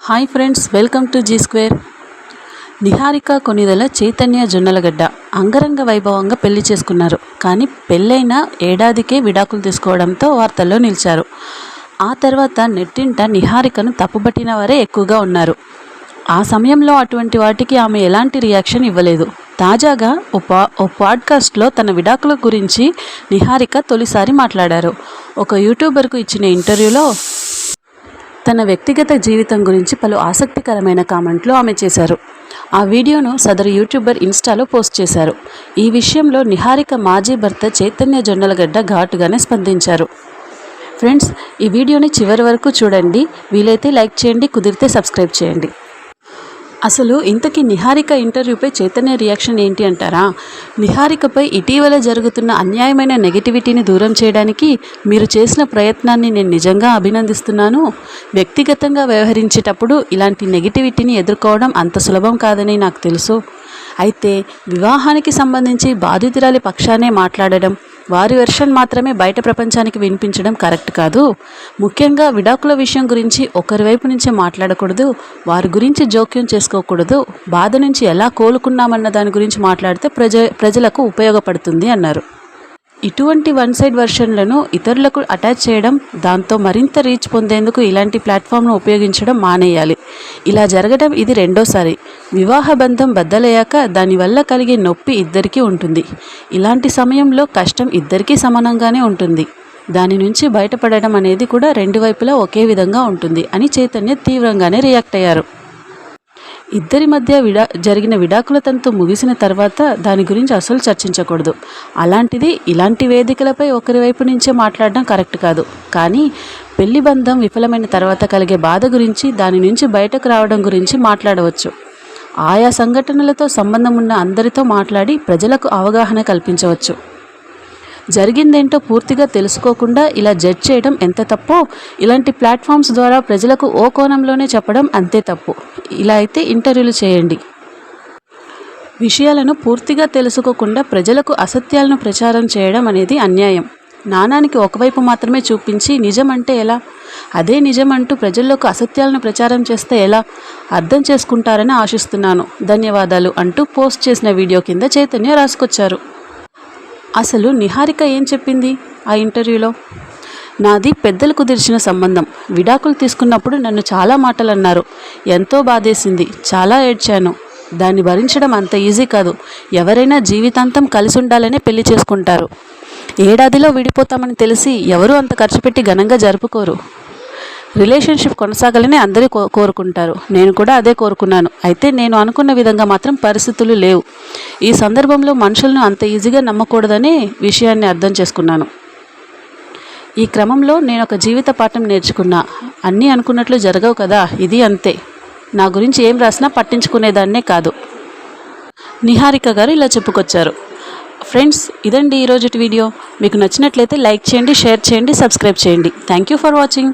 Hi friends, welcome to Zee Square. Niharika Konidela Chaitanya Jonnalagadda అంగరంగ వైభవంగా పెళ్లి చేసుకున్నారు. కానీ పెళ్ళైన ఏడాదికే విడాకులు తీసుకోవడంతో వార్తల్లో నిలిచారు. ఆ తర్వాత నెట్టింట నిహారికను తప్పుబట్టిన వారే ఎక్కువగా ఉన్నారు. ఆ సమయంలో అటువంటి వాటికి ఆమె ఎలాంటి రియాక్షన్ ఇవ్వలేదు. తాజాగా ఓ పాడ్కాస్ట్లో తన విడాకుల గురించి నిహారిక తొలిసారి మాట్లాడారు. ఒక యూట్యూబర్కు ఇచ్చిన ఇంటర్వ్యూలో తన వ్యక్తిగత జీవితం గురించి పలు ఆసక్తికరమైన కామెంట్లు ఆమె చేశారు. ఆ వీడియోను సదరు యూట్యూబర్ ఇన్స్టాలో పోస్ట్ చేశారు. ఈ విషయంలో నిహారిక మాజీ భర్త చైతన్య జొన్నలగడ్డ ఘాటుగానే స్పందించారు. ఫ్రెండ్స్, ఈ వీడియోని చివరి వరకు చూడండి. వీలైతే లైక్ చేయండి, కుదిరితే సబ్స్క్రైబ్ చేయండి. అసలు ఇంతకీ నిహారిక ఇంటర్వ్యూపై చైతన్య రియాక్షన్ ఏంటి అంటారా? నిహారికపై ఇటీవల జరుగుతున్న అన్యాయమైన నెగిటివిటీని దూరం చేయడానికి మీరు చేసిన ప్రయత్నాన్ని నేను నిజంగా అభినందిస్తున్నాను. వ్యక్తిగతంగా వ్యవహరించేటప్పుడు ఇలాంటి నెగిటివిటీని ఎదుర్కోవడం అంత సులభం కాదని నాకు తెలుసు. అయితే వివాహానికి సంబంధించి బాధితురాలి పక్షానే మాట్లాడడం, వారి వెర్షన్ మాత్రమే బయట ప్రపంచానికి వినిపించడం కరెక్ట్ కాదు. ముఖ్యంగా విడాకుల విషయం గురించి ఒకరి వైపు నుంచే మాట్లాడకూడదు, వారి గురించి జోక్యం చేసుకోకూడదు. బాధ నుంచి ఎలా కోలుకున్నామన్న దాని గురించి మాట్లాడితే ప్రజలకు ఉపయోగపడుతుంది అన్నారు. ఇటువంటి వన్ సైడ్ వర్షన్లను ఇతరులకు అటాచ్ చేయడం, దాంతో మరింత రీచ్ పొందేందుకు ఇలాంటి ప్లాట్ఫామ్ను ఉపయోగించడం మానేయాలి. ఇలా జరగడం ఇది రెండోసారి. వివాహ బంధం బద్దలయ్యాక దానివల్ల కలిగే నొప్పి ఇద్దరికీ ఉంటుంది. ఇలాంటి సమయంలో కష్టం ఇద్దరికీ సమానంగానే ఉంటుంది. దాని నుంచి బయటపడడం అనేది కూడా రెండు వైపులా ఒకే విధంగా ఉంటుంది అని చైతన్య తీవ్రంగానే రియాక్ట్ అయ్యారు. ఇద్దరి మధ్య జరిగిన విడాకుల తంతు ముగిసిన తర్వాత దాని గురించి అసలు చర్చించకూడదు. అలాంటిది ఇలాంటి వేదికలపై ఒకరి వైపు నుంచే మాట్లాడడం కరెక్ట్ కాదు. కానీ పెళ్లి బంధం విఫలమైన తర్వాత కలిగే బాధ గురించి, దాని నుంచి బయటకు రావడం గురించి మాట్లాడవచ్చు. ఆయా సంఘటనలతో సంబంధం ఉన్న అందరితో మాట్లాడి ప్రజలకు అవగాహన కల్పించవచ్చు. జరిగిందేంటో పూర్తిగా తెలుసుకోకుండా ఇలా జడ్జ్ చేయడం ఎంత తప్పో, ఇలాంటి ప్లాట్ఫామ్స్ ద్వారా ప్రజలకు ఓ కోణంలోనే చెప్పడం అంతే తప్పు. ఇలా అయితే ఇంటర్వ్యూలు చేయండి. విషయాలను పూర్తిగా తెలుసుకోకుండా ప్రజలకు అసత్యాలను ప్రచారం చేయడం అనేది అన్యాయం. నాణానికి ఒకవైపు మాత్రమే చూపించి నిజం అంటే ఎలా? అదే నిజం అంటూ ప్రజల్లోకి అసత్యాలను ప్రచారం చేస్తే ఎలా? అర్థం చేసుకుంటారని ఆశిస్తున్నాను. ధన్యవాదాలు అంటూ పోస్ట్ చేసిన వీడియో కింద చైతన్య రాసుకొచ్చారు. అసలు నిహారిక ఏం చెప్పింది ఆ ఇంటర్వ్యూలో? నాది పెద్దలు కుదిర్చిన సంబంధం. విడాకులు తీసుకున్నప్పుడు నన్ను చాలా మాటలు అన్నారు. ఎంతో బాధేసింది. చాలా ఏడ్చాను. దాన్ని భరించడం అంత ఈజీ కాదు. ఎవరైనా జీవితాంతం కలిసి ఉండాలనే పెళ్లి చేసుకుంటారు. ఏడాదిలో విడిపోతామని తెలిసి ఎవరూ అంత ఖర్చు పెట్టి ఘనంగా జరుపుకోరు. రిలేషన్షిప్ కొనసాగాలని అందరూ కోరుకుంటారు. నేను కూడా అదే కోరుకున్నాను. అయితే నేను అనుకున్న విధంగా మాత్రం పరిస్థితులు లేవు. ఈ సందర్భంలో మనుషులను అంత ఈజీగా నమ్మకూడదనే విషయాన్ని అర్థం చేసుకున్నాను. ఈ క్రమంలో నేను ఒక జీవిత పాఠం నేర్చుకున్నా. అన్నీ అనుకున్నట్లు జరగవు కదా, ఇది అంతే. నా గురించి ఏం రాసినా పట్టించుకునేదాన్నే కాదు. నిహారిక గారు ఇలా చెప్పుకొచ్చారు. ఫ్రెండ్స్, ఇదండి ఈరోజుటి వీడియో. మీకు నచ్చినట్లయితే లైక్ చేయండి, షేర్ చేయండి, సబ్స్క్రైబ్ చేయండి. Thank you for watching.